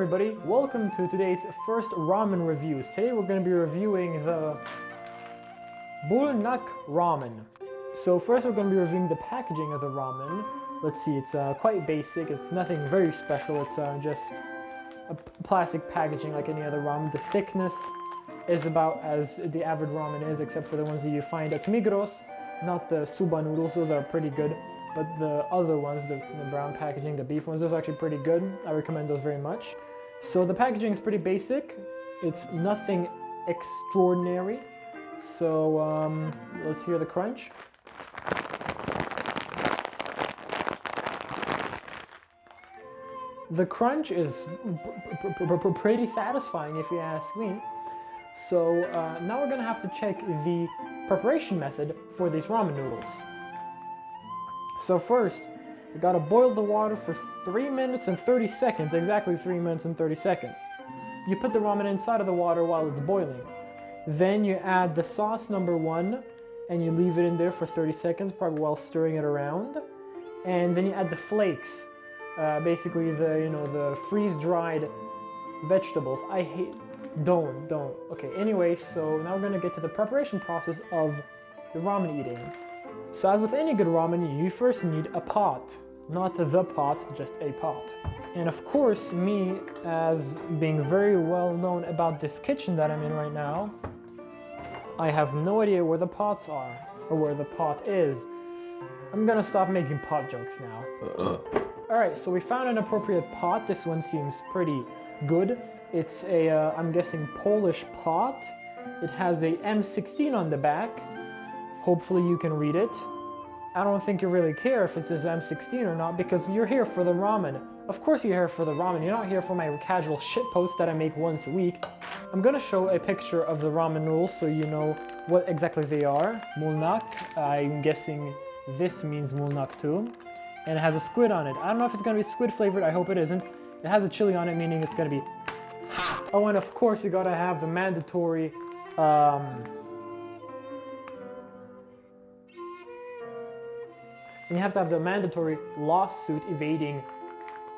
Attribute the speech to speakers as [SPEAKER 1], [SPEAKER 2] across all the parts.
[SPEAKER 1] everybody, welcome to today's first ramen reviews. Today we're going to be reviewing the bulnak ramen. So first we're going to be reviewing the packaging of the ramen. Let's see, it's quite basic, it's nothing very special, it's just a plastic packaging like any other ramen. The thickness is about as the average ramen is, except for the ones that you find at Migros, not the soba noodles, those are pretty good. But the other ones, the brown packaging, the beef ones, those are actually pretty good. I recommend those very much. So the packaging is pretty basic. It's nothing extraordinary. So let's hear the crunch. The crunch is pretty satisfying if you ask me. So now we're gonna have to check the preparation method for these ramen noodles. So first, you gotta boil the water for 3 minutes and 30 seconds, exactly 3 minutes and 30 seconds. You put the ramen inside of the water while it's boiling. Then you add the sauce number 1, and you leave it in there for 30 seconds, probably while stirring it around. And then you add the flakes, basically the freeze-dried vegetables. I hate, don't. Okay, anyway, so now we're gonna get to the preparation process of the ramen eating. So as with any good ramen, you first need a pot. Not the pot, just a pot. And of course, me, as being very well known about this kitchen that I'm in right now, I have no idea where the pots are, or where the pot is. I'm gonna stop making pot jokes now. Alright, so we found an appropriate pot. This one seems pretty good. It's a, I'm guessing, Polish pot. It has a M16 on the back. Hopefully you can read it. I don't think you really care if it says M16 or not, because you're here for the ramen. Of course you're here for the ramen. You're not here for my casual shitpost that I make once a week. I'm gonna show a picture of the ramen noodles so you know what exactly they are. Bulnak. I'm guessing this means bulnak too. And it has a squid on it. I don't know if it's gonna be squid flavored. I hope it isn't. It has a chili on it, meaning it's gonna be hot. Oh, and of course you gotta have the mandatory and you have to have the mandatory lawsuit evading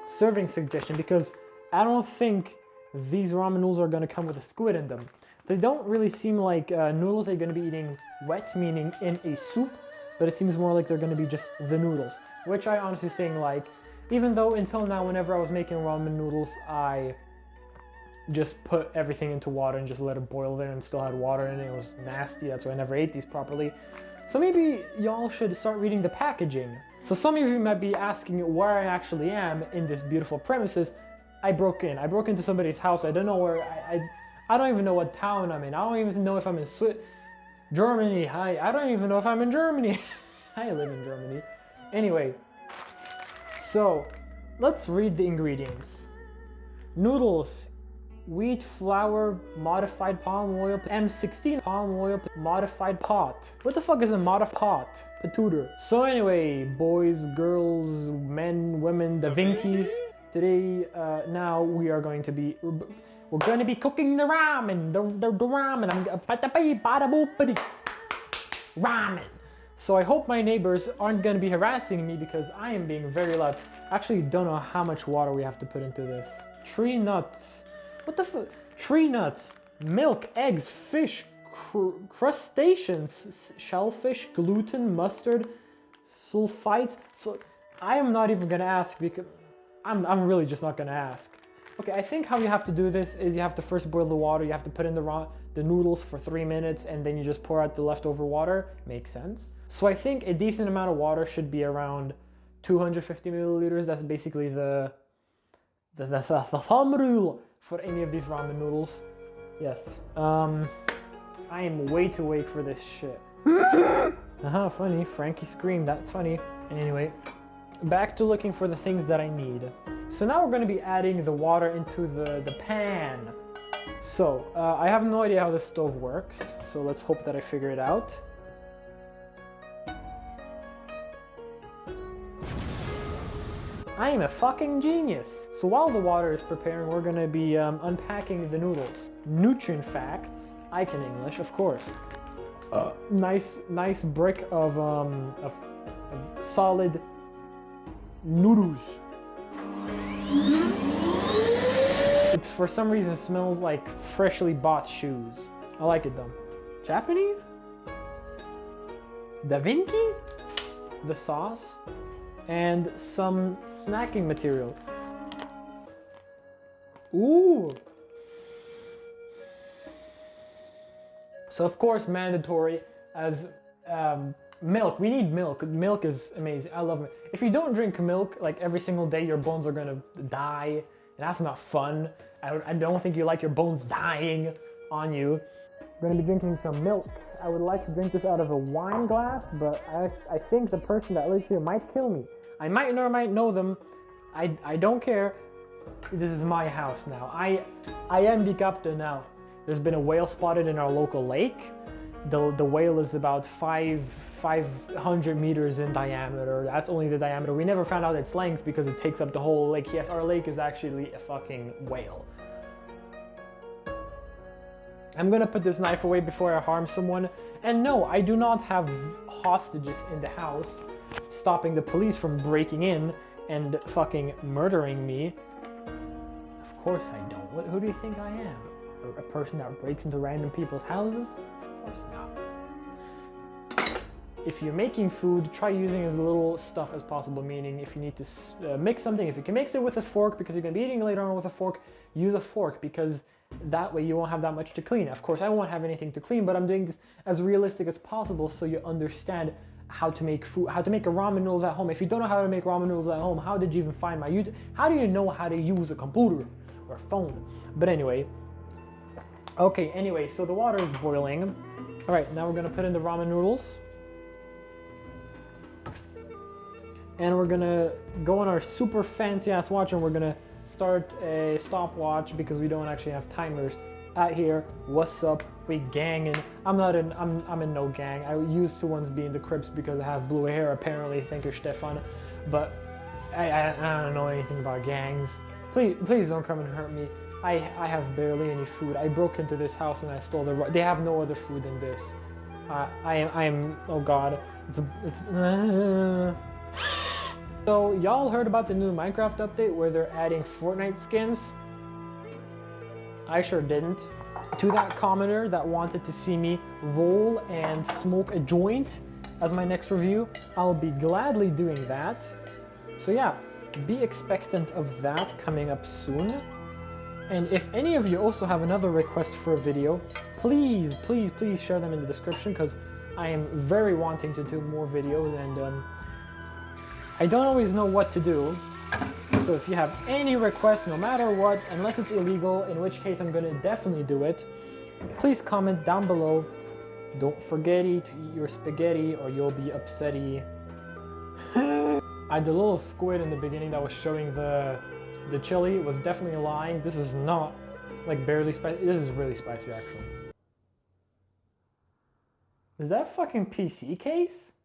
[SPEAKER 1] serving suggestion, because I don't think these ramen noodles are going to come with a squid in them. They don't really seem like noodles that you're going to be eating wet, meaning in a soup, but it seems more like they're going to be just the noodles, which I honestly saying like, even though until now whenever I was making ramen noodles, I just put everything into water and just let it boil there and still had water in it. It was nasty, that's why I never ate these properly. So maybe y'all should start reading the packaging. So some of you might be asking where I actually am in this beautiful premises. I broke into somebody's house. I don't know where, I don't even know what town I'm in. I don't even know if I'm in Germany. Hi, I don't even know if I'm in Germany. I live in Germany. Anyway, so let's read the ingredients. Noodles. Wheat flour, modified palm oil, M16 palm oil, modified pot. What the fuck is a modified pot? Patooter. So anyway, boys, girls, men, women, the Vinkies. Today, now we are going to be, we're going to be cooking the ramen. The ramen. Ramen. So I hope my neighbors aren't going to be harassing me because I am being very loud. I actually don't know how much water we have to put into this. Tree nuts. What the fuck? Tree nuts, milk, eggs, fish, crustaceans, shellfish, gluten, mustard, sulfites. So I am not even gonna ask because I'm really just not gonna ask. Okay, I think how you have to do this is you have to first boil the water. You have to put in the noodles for 3 minutes, and then you just pour out the leftover water. Makes sense. So I think a decent amount of water should be around 250 milliliters. That's basically the thumb rule for any of these ramen noodles. Yes. I am way too awake for this shit. Funny. Frankie screamed. That's funny. Anyway, back to looking for the things that I need. So now we're going to be adding the water into the pan. So, I have no idea how the stove works, so let's hope that I figure it out. I am a fucking genius. So while the water is preparing, we're gonna be unpacking the noodles. Nutrient facts. I can English, of course. Nice brick of solid noodles. for some reason smells like freshly bought shoes. I like it though. Japanese? Da Vinci? The sauce and some snacking material. Ooh. So of course mandatory as milk. We need milk. Milk is amazing. I love it. If you don't drink milk like every single day, your bones are gonna die, and that's not fun. I don't think you like your bones dying on you. I'm gonna be drinking some milk. I would like to drink this out of a wine glass, but I think the person that lives here might kill me. I might or might know them. I don't care. This is my house now. I am the captain now. There's been a whale spotted in our local lake. The whale is about 500 meters in diameter. That's only the diameter. We never found out its length because it takes up the whole lake. Yes, our lake is actually a fucking whale. I'm gonna put this knife away before I harm someone. And no, I do not have hostages in the house stopping the police from breaking in and fucking murdering me. Of course I don't. Who do you think I am? A person that breaks into random people's houses? Of course not. If you're making food, try using as little stuff as possible, meaning if you need to mix something, if you can mix it with a fork because you're going to be eating later on with a fork, use a fork because that way you won't have that much to clean. Of course, I won't have anything to clean, but I'm doing this as realistic as possible so you understand how to make food, how to make a ramen noodles at home. If you don't know how to make ramen noodles at home, how did you even find my YouTube? How do you know how to use a computer or a phone? But anyway, okay, anyway, so the water is boiling. All right, now we're gonna put in the ramen noodles. And we're gonna go on our super fancy ass watch and we're gonna start a stopwatch because we don't actually have timers at here. What's up? We ganging. I'm in no gang. I used to once be in the Crips because I have blue hair apparently. Thank you, Stefan. But I don't know anything about gangs. Please don't come and hurt me. I have barely any food. I broke into this house and I stole they have no other food than this. I am oh god. So y'all heard about the new Minecraft update where they're adding Fortnite skins? I sure didn't. To that commenter that wanted to see me roll and smoke a joint as my next review, I'll be gladly doing that. So yeah, be expectant of that coming up soon. And if any of you also have another request for a video, please share them in the description because I am very wanting to do more videos and I don't always know what to do. So if you have any requests, no matter what, unless it's illegal, in which case I'm gonna definitely do it, please comment down below. Don't forget to eat your spaghetti or you'll be upsetty. I had the little squid in the beginning that was showing the chili. It was definitely lying. This is not like barely spicy. This is really spicy actually. Is that fucking PC case?